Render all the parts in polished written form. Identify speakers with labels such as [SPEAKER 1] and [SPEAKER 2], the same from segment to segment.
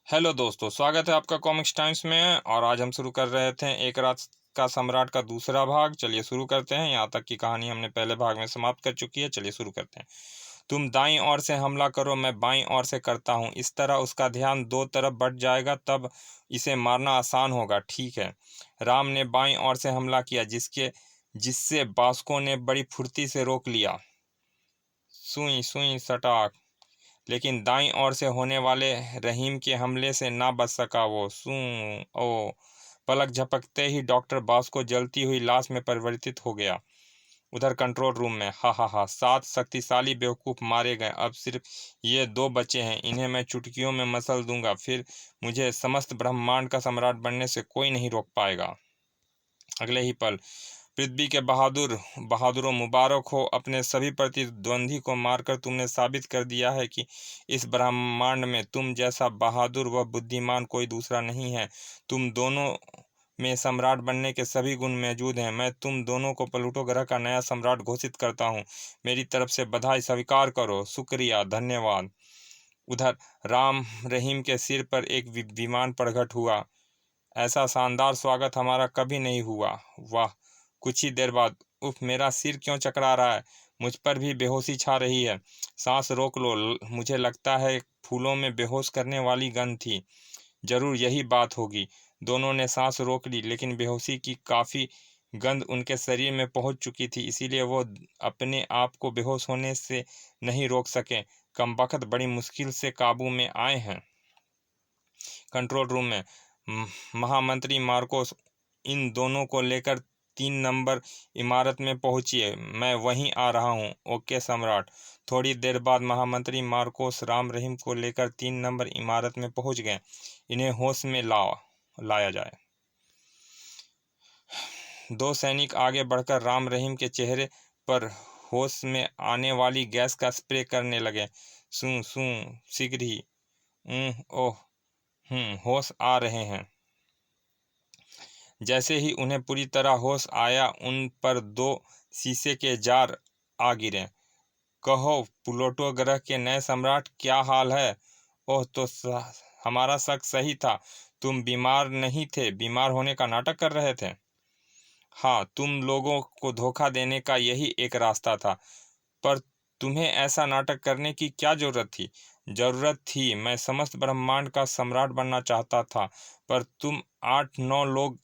[SPEAKER 1] Hello दोस्तों, स्वागत है आपका कॉमिक्स टाइम्स में। और आज हम शुरू कर रहे थे एक रात का सम्राट का दूसरा भाग। चलिए शुरू करते हैं। यहाँ तक की कहानी हमने पहले भाग में समाप्त कर चुकी है। चलिए शुरू करते हैं। तुम दाईं ओर से हमला करो, मैं बाईं ओर से करता हूँ। इस तरह उसका ध्यान दो तरफ बट जाएगा, तब इसे मारना आसान होगा। ठीक है। राम ने बाईं ओर से हमला किया, जिससे बासुकों ने बड़ी फुर्ती से रोक लिया। सुई सुई सटाक। लेकिन दाईं ओर से होने वाले रहीम के हमले से ना बच सका वो। सू ओ पलक झपकते ही डॉक्टर बासुको जलती हुई लाश में परिवर्तित हो गया। उधर कंट्रोल रूम में हा हा हा 7 शक्तिशाली बेवकूफ़ मारे गए। अब सिर्फ ये 2 बचे हैं। इन्हें मैं चुटकियों में मसल दूंगा, फिर मुझे समस्त ब्रह्मांड का सम्राट बनने से कोई नहीं रोक पाएगा। अगले ही पल पृथ्वी के बहादुरों, मुबारक हो। अपने सभी प्रतिद्वंदी को मारकर तुमने साबित कर दिया है कि इस ब्रह्मांड में तुम जैसा बहादुर व बुद्धिमान कोई दूसरा नहीं है। तुम दोनों में सम्राट बनने के सभी गुण मौजूद हैं। मैं तुम दोनों को प्लूटो ग्रह का नया सम्राट घोषित करता हूँ। मेरी तरफ से बधाई स्वीकार करो। शुक्रिया, धन्यवाद। उधर राम रहीम के सिर पर एक विमान प्रकट हुआ। ऐसा शानदार स्वागत हमारा कभी नहीं हुआ। वाह। कुछ ही देर बाद, उफ, मेरा सिर क्यों चकरा रहा है। मुझ पर भी बेहोशी छा रही है। सांस रोक लो। मुझे लगता है फूलों में बेहोश करने वाली गंध थी। जरूर यही बात होगी। दोनों ने सांस रोक ली, लेकिन बेहोशी की काफ़ी गंध उनके शरीर में पहुंच चुकी थी, इसीलिए वो अपने आप को बेहोश होने से नहीं रोक सके। कमबख्त बड़ी मुश्किल से काबू में आए हैं। कंट्रोल रूम में महामंत्री मार्कोस, इन दोनों को लेकर 3 नंबर इमारत में पहुंचिए। मैं वहीं आ रहा हूं। ओके सम्राट। थोड़ी देर बाद महामंत्री मार्कोस राम रहीम को लेकर 3 नंबर इमारत में पहुंच गए। इन्हें होश में लाया जाए। 2 सैनिक आगे बढ़कर राम रहीम के चेहरे पर होश में आने वाली गैस का स्प्रे करने लगे। सू सू शीघ्र ही। ओह। होश आ रहे हैं। जैसे ही उन्हें पूरी तरह होश आया, उन पर 2 शीशे के जार आ गिरे। कहो प्लूटो ग्रह के नए सम्राट, क्या हाल है। ओह, तो हमारा शक सही था। तुम बीमार नहीं थे, बीमार होने का नाटक कर रहे थे। हाँ, तुम लोगों को धोखा देने का यही एक रास्ता था। पर तुम्हें ऐसा नाटक करने की क्या जरूरत थी। जरूरत थी। मैं समस्त ब्रह्मांड का सम्राट बनना चाहता था, पर तुम 8-9 लोग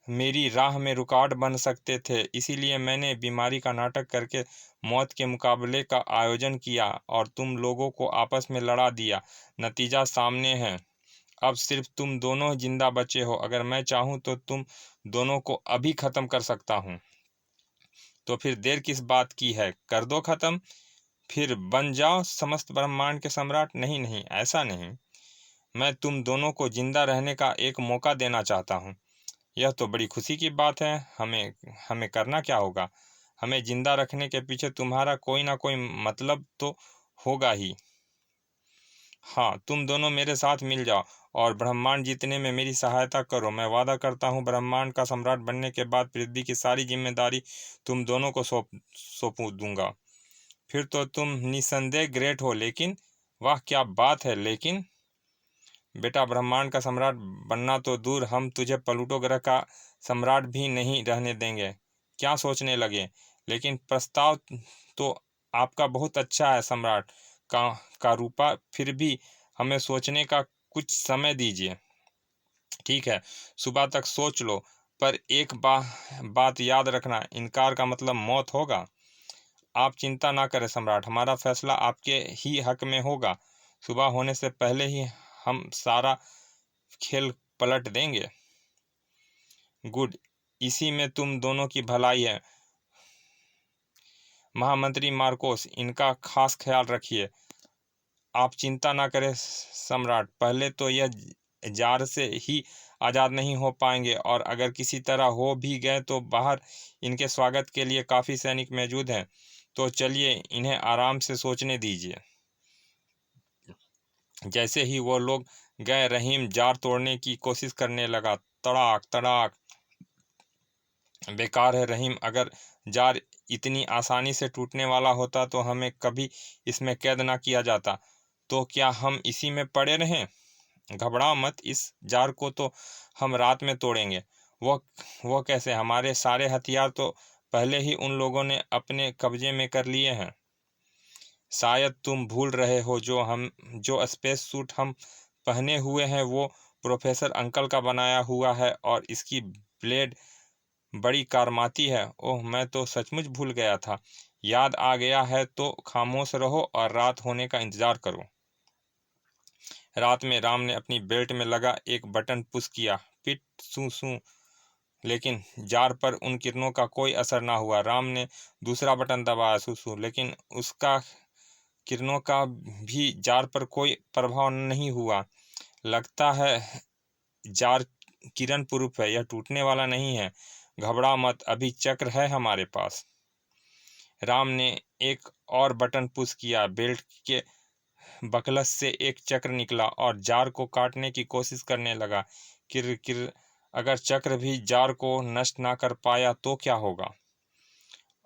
[SPEAKER 1] मेरी राह में रुकावट बन सकते थे। इसीलिए मैंने बीमारी का नाटक करके मौत के मुकाबले का आयोजन किया और तुम लोगों को आपस में लड़ा दिया। नतीजा सामने है। अब सिर्फ तुम दोनों जिंदा बचे हो। अगर मैं चाहूँ तो तुम दोनों को अभी ख़त्म कर सकता हूँ। तो फिर देर किस बात की है, कर दो ख़त्म। फिर बन जाओ समस्त ब्रह्मांड के सम्राट। नहीं नहीं, ऐसा नहीं। मैं तुम दोनों को जिंदा रहने का एक मौका देना चाहता हूँ। यह तो बड़ी खुशी की बात है। हमें हमें करना क्या होगा। हमें जिंदा रखने के पीछे तुम्हारा कोई ना कोई मतलब तो होगा ही। हाँ, तुम दोनों मेरे साथ मिल जाओ और ब्रह्मांड जीतने में मेरी सहायता करो। मैं वादा करता हूँ, ब्रह्मांड का सम्राट बनने के बाद पृथ्वी की सारी जिम्मेदारी तुम दोनों को सौंप दूंगा। फिर तो तुम निसंदेह ग्रेट हो। लेकिन वाह, क्या बात है। लेकिन बेटा, ब्रह्मांड का सम्राट बनना तो दूर, हम तुझे प्लूटो ग्रह का सम्राट भी नहीं रहने देंगे। क्या सोचने लगे। लेकिन प्रस्ताव तो आपका बहुत अच्छा है सम्राट का रूपा। फिर भी हमें सोचने का कुछ समय दीजिए। ठीक है, सुबह तक सोच लो। पर एक बात याद रखना, इनकार का मतलब मौत होगा। आप चिंता ना करें सम्राट, हमारा फैसला आपके ही हक में होगा। सुबह होने से पहले ही हम सारा खेल पलट देंगे। गुड, इसी में तुम दोनों की भलाई है। महामंत्री मार्कोस, इनका खास ख्याल रखिए। आप चिंता ना करें सम्राट। पहले तो यह जार से ही आज़ाद नहीं हो पाएंगे, और अगर किसी तरह हो भी गए तो बाहर इनके स्वागत के लिए काफ़ी सैनिक मौजूद हैं। तो चलिए, इन्हें आराम से सोचने दीजिए। जैसे ही वो लोग गए, रहीम जार तोड़ने की कोशिश करने लगा। तड़ाक तड़ाक। बेकार है रहीम, अगर जार इतनी आसानी से टूटने वाला होता तो हमें कभी इसमें कैद ना किया जाता। तो क्या हम इसी में पड़े रहें। घबराओ मत, इस जार को तो हम रात में तोड़ेंगे। वो कैसे? हमारे सारे हथियार तो पहले ही उन लोगों ने अपने कब्जे में कर लिए हैं। शायद तुम भूल रहे हो, जो स्पेस सूट हम पहने हुए हैं वो प्रोफेसर अंकल का बनाया हुआ है, और इसकी ब्लेड बड़ी कारमाती है। ओह, मैं तो सचमुच भूल गया था। याद आ गया है तो खामोश रहो और रात होने का इंतजार करो। रात में राम ने अपनी बेल्ट में लगा एक बटन पुश किया, पिट सू सू, लेकिन जार पर उन किरणों का कोई असर ना हुआ। राम ने दूसरा बटन दबाया, सू सू, लेकिन उसका किरणों का भी जार पर कोई प्रभाव नहीं हुआ। लगता है जार किरण प्रूफ है, यह टूटने वाला नहीं है। घबरा मत, अभी चक्र है हमारे पास। राम ने एक और बटन पुश किया, बेल्ट के बकलस से एक चक्र निकला और जार को काटने की कोशिश करने लगा। किर किर, अगर चक्र भी जार को नष्ट ना कर पाया तो क्या होगा?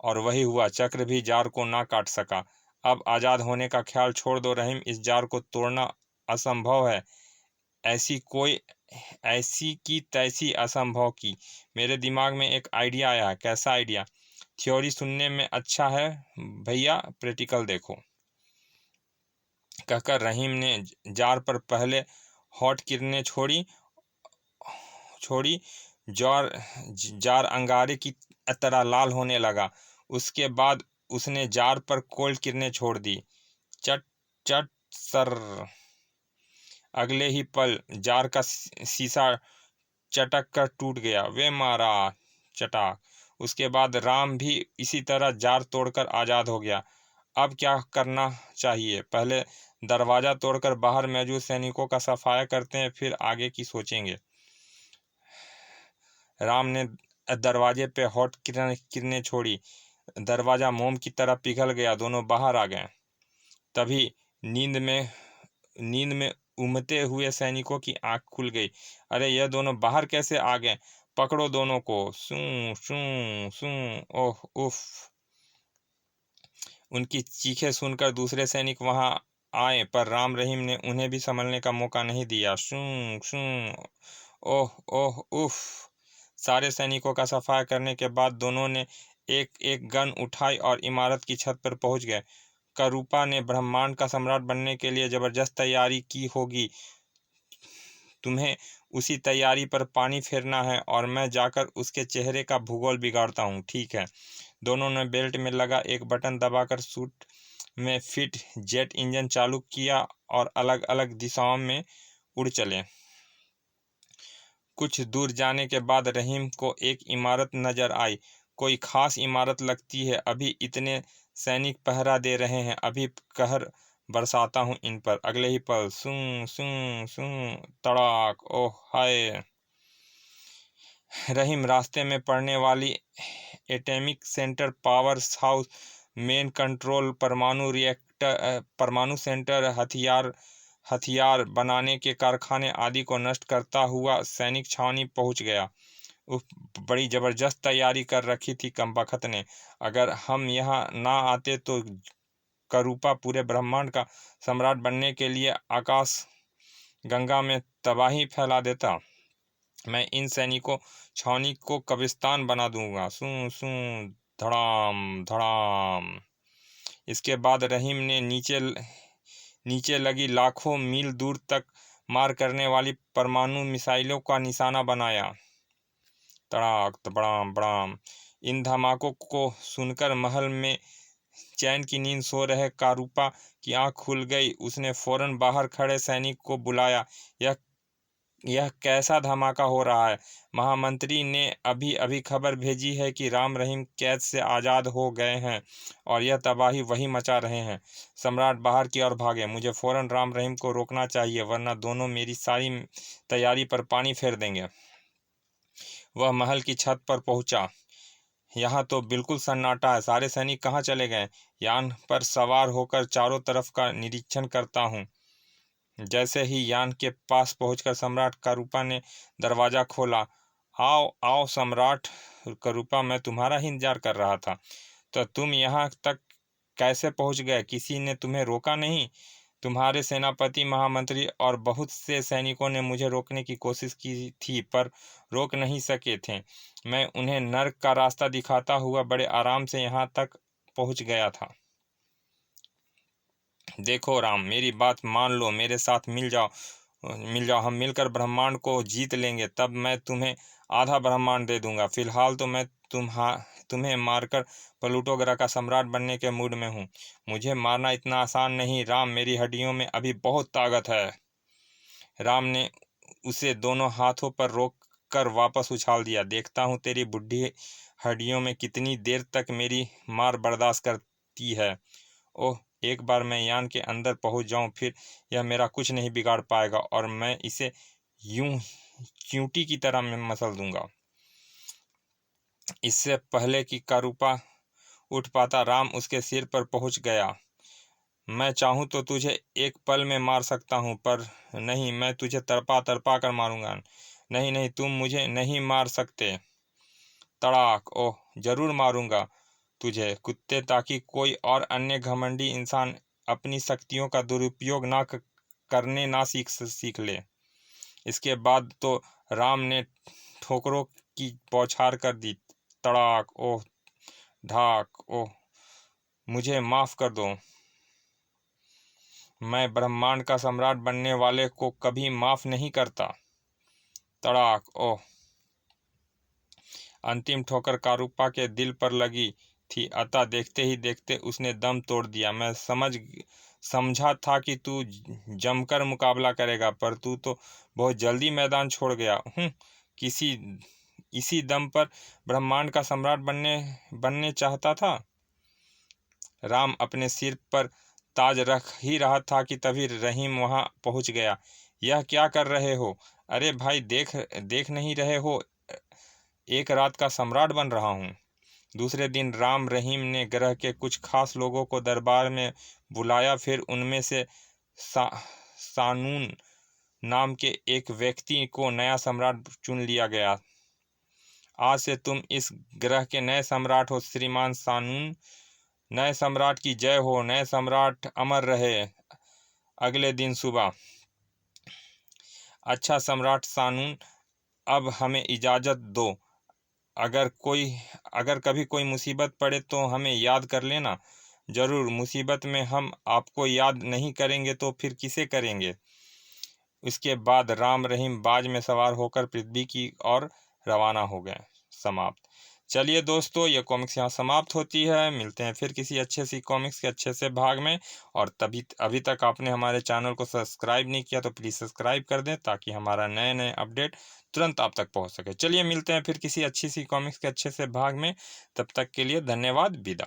[SPEAKER 1] और वही हुआ, चक्र भी जार को ना काट सका। अब आज़ाद होने का ख्याल छोड़ दो रहीम, इस जार को तोड़ना असंभव है। ऐसी की तैसी असंभव की। मेरे दिमाग में एक आइडिया आया है। कैसा आइडिया? थ्योरी सुनने में अच्छा है भैया, प्रैक्टिकल देखो, कहकर रहीम ने जार पर पहले हॉट किरणें छोड़ी। जार अंगारे की तरह लाल होने लगा। उसके बाद उसने जार पर कोल्ड किरणें छोड़ दी। चट चट सर। अगले ही पल जार का शीशा चटक कर टूट गया। वे मारा चटाक। उसके बाद राम भी इसी तरह जार तोड़कर आज़ाद हो गया। अब क्या करना चाहिए? पहले दरवाज़ा तोड़कर बाहर मौजूद सैनिकों का सफाया करते हैं, फिर आगे की सोचेंगे। राम ने दरवाजे पे हॉट किरणें छोड़ी। दरवाज़ा मोम की तरह पिघल गया। दोनों बाहर आ गए। तभी नींद में उमते हुए सैनिकों की आंख खुल गई। अरे, यह दोनों बाहर कैसे आ गए? पकड़ो दोनों को। सू सू सू। ओह उफ। उनकी चीखें सुनकर दूसरे सैनिक वहां आए, पर राम रहीम ने उन्हें भी संभलने का मौका नहीं दिया। शू शू। ओह ओह उफ। सारे सैनिकों का सफाया करने के बाद दोनों ने एक एक गन उठाई और इमारत की छत पर पहुंच गए। करूपा ने ब्रह्मांड का सम्राट बनने के लिए जबरदस्त तैयारी की होगी। तुम्हें उसी तैयारी पर पानी फेरना है और मैं जाकर उसके चेहरे का भूगोल बिगाड़ता हूँ, ठीक है? दोनों ने बेल्ट में लगा एक बटन दबाकर सूट में फिट जेट इंजन चालू किया और अलग अलग दिशाओं में उड़ चले। कुछ दूर जाने के बाद रहीम को एक इमारत नजर आई। कोई खास इमारत लगती है। अभी इतने सैनिक पहरा दे रहे हैं, अभी कहर बरसाता हूँ इन पर। अगले ही पल सू सू सू, तड़ाक। ओह हाय। रहीम रास्ते में पड़ने वाली atomic centre, power house, main control, परमाणु रिएक्टर, परमाणु सेंटर, हथियार बनाने के कारखाने आदि को नष्ट करता हुआ सैनिक छावनी पहुंच गया। उफ, बड़ी जबरदस्त तैयारी कर रखी थी कमबख्त ने। अगर हम यहाँ ना आते तो करूपा पूरे ब्रह्मांड का सम्राट बनने के लिए आकाश गंगा में तबाही फैला देता। मैं इन सैनिकों छावनी को कब्रिस्तान बना दूंगा। सू सू, धड़ाम धड़ाम। इसके बाद रहीम ने नीचे लगी लाखों मील दूर तक मार करने वाली परमाणु मिसाइलों का निशाना बनाया। तड़ाक बड़ाम बड़ाम। इन धमाकों को सुनकर महल में चैन की नींद सो रहे कारूपा की आंख खुल गई। उसने फौरन बाहर खड़े सैनिक को बुलाया। यह कैसा धमाका हो रहा है? महामंत्री ने अभी अभी खबर भेजी है कि राम रहीम कैद से आज़ाद हो गए हैं और यह तबाही वही मचा रहे हैं। सम्राट बाहर की ओर भागे। मुझे फौरन राम रहीम को रोकना चाहिए, वरना दोनों मेरी सारी तैयारी पर पानी फेर देंगे। वह महल की छत पर पहुंचा। यहाँ तो बिल्कुल सन्नाटा है। सारे सैनिक कहाँ चले गए? यान पर सवार होकर चारों तरफ का निरीक्षण करता हूँ। जैसे ही यान के पास पहुंचकर सम्राट करूपा ने दरवाज़ा खोला। आओ आओ सम्राट करूपा, मैं तुम्हारा ही इंतजार कर रहा था। तो तुम यहाँ तक कैसे पहुंच गए? किसी ने तुम्हें रोका नहीं? तुम्हारे सेनापति, महामंत्री और बहुत से सैनिकों ने मुझे रोकने की कोशिश की थी, पर रोक नहीं सके थे। मैं उन्हें नर्क का रास्ता दिखाता हुआ बड़े आराम से यहाँ तक पहुँच गया था। देखो राम, मेरी बात मान लो, मेरे साथ मिल जाओ, हम मिलकर ब्रह्मांड को जीत लेंगे। तब मैं तुम्हें आधा ब्रह्मांड दे दूंगा। फिलहाल तो मैं तुम्हें मारकर प्लूटो ग्रह का सम्राट बनने के मूड में हूँ। मुझे मारना इतना आसान नहीं राम, मेरी हड्डियों में अभी बहुत ताकत है। राम ने उसे दोनों हाथों पर रोक कर वापस उछाल दिया। देखता हूँ तेरी बुढ़ी हड्डियों में कितनी देर तक मेरी मार बर्दाश्त करती है। ओह, एक बार मैं यान के अंदर पहुंच जाऊं, फिर यह मेरा कुछ नहीं बिगाड़ पाएगा और मैं इसे यूं चींटी की तरह मैं मसल दूंगा। इससे पहले कि कारूपा उठ पाता, राम उसके सिर पर पहुंच गया। मैं चाहूं तो तुझे एक पल में मार सकता हूं, पर नहीं, मैं तुझे तड़पा तड़पा कर मारूंगा। नहीं नहीं, तुम मुझे नहीं मार सकते। तड़ाक! ओह, जरूर मारूंगा तुझे कुत्ते, ताकि कोई और अन्य घमंडी इंसान अपनी शक्तियों का दुरुपयोग करने ना सीख ले। इसके बाद तो राम ने ठोकरों की बौछार कर दी। तड़ाक! ओह, ढाक! ओह, मुझे माफ कर दो। मैं ब्रह्मांड का सम्राट बनने वाले को कभी माफ नहीं करता। तड़ाक! ओह, अंतिम ठोकर कारूपा के दिल पर लगी थी, अतः देखते ही देखते उसने दम तोड़ दिया। मैं समझा था कि तू जमकर मुकाबला करेगा, पर तू तो बहुत जल्दी मैदान छोड़ गया। इसी दम पर ब्रह्मांड का सम्राट बनने चाहता था। राम अपने सिर पर ताज रख ही रहा था कि तभी रहीम वहां पहुंच गया। यह क्या कर रहे हो? अरे भाई, देख नहीं रहे हो, एक रात का सम्राट बन रहा हूँ। दूसरे दिन राम रहीम ने ग्रह के कुछ खास लोगों को दरबार में बुलाया। फिर उनमें से सानून नाम के एक व्यक्ति को नया सम्राट चुन लिया गया। आज से तुम इस ग्रह के नए सम्राट हो श्रीमान सानून। नए सम्राट की जय हो, नए सम्राट अमर रहे। अगले दिन सुबह, अच्छा सम्राट सानून, अब हमें इजाज़त दो। अगर कभी कोई मुसीबत पड़े तो हमें याद कर लेना। जरूर, मुसीबत में हम आपको याद नहीं करेंगे तो फिर किसे करेंगे। इसके बाद राम रहीम बाज में सवार होकर पृथ्वी की ओर रवाना हो गए। समाप्त। चलिए दोस्तों, ये कॉमिक्स यहाँ समाप्त होती है। मिलते हैं फिर किसी अच्छे सी कॉमिक्स के अच्छे से भाग में। और तभी अभी तक आपने हमारे चैनल को सब्सक्राइब नहीं किया तो प्लीज़ सब्सक्राइब कर दें, ताकि हमारा नए नए अपडेट तुरंत आप तक पहुँच सके। चलिए मिलते हैं फिर किसी अच्छी सी कॉमिक्स के अच्छे से भाग में। तब तक के लिए धन्यवाद, विदा।